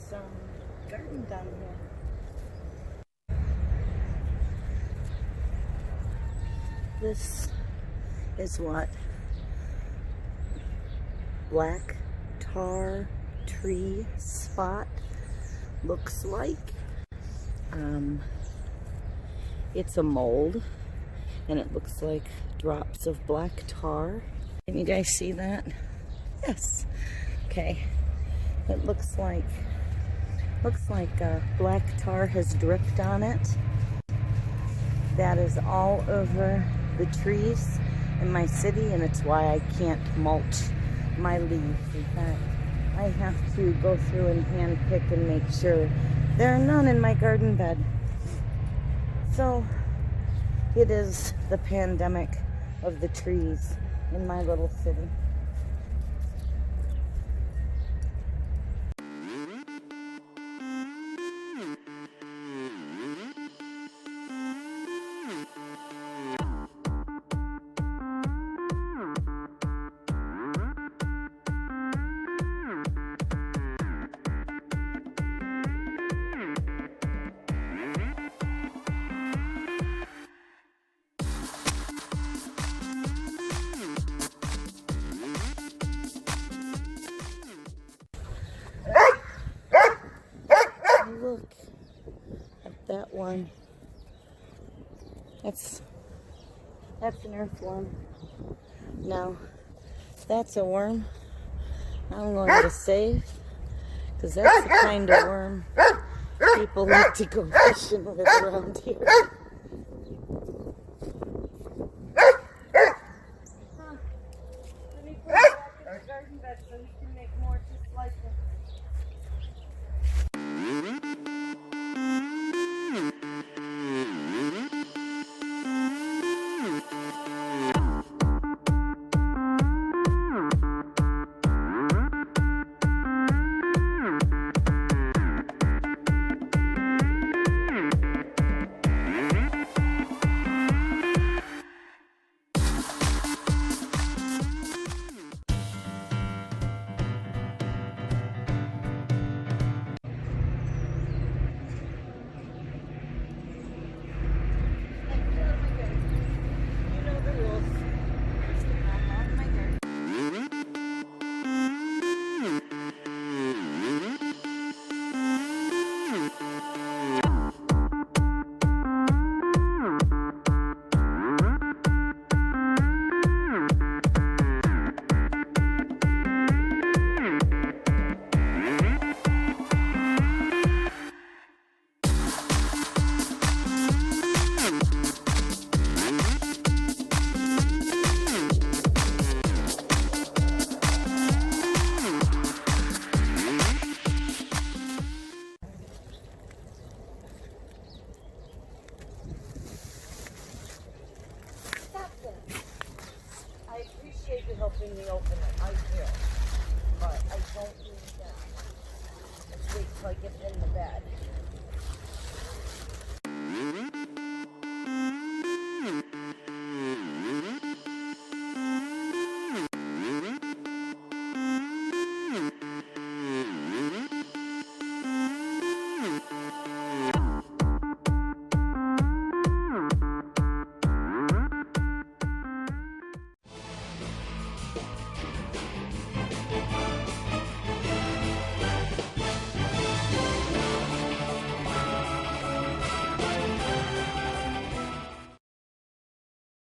some garden down here. This is what black tar tree spot looks like. It's a mold and it looks like drops of black tar. Can you guys see that? Yes. Okay. It looks like black tar has dripped on it. That is all over the trees in my city, and it's why I can't mulch my leaves. In fact, I have to go through and hand pick and make sure there are none in my garden bed. So it is the pandemic of the trees in my little city. Look at that one. That's an earthworm. Now, that's a worm I'm going to save, because that's the kind of worm people like to go fishing with around here. Let me put it back in the garden bed so we can make more just like this. I appreciate you helping me open it. I will. But I don't need that. Let's wait till I get it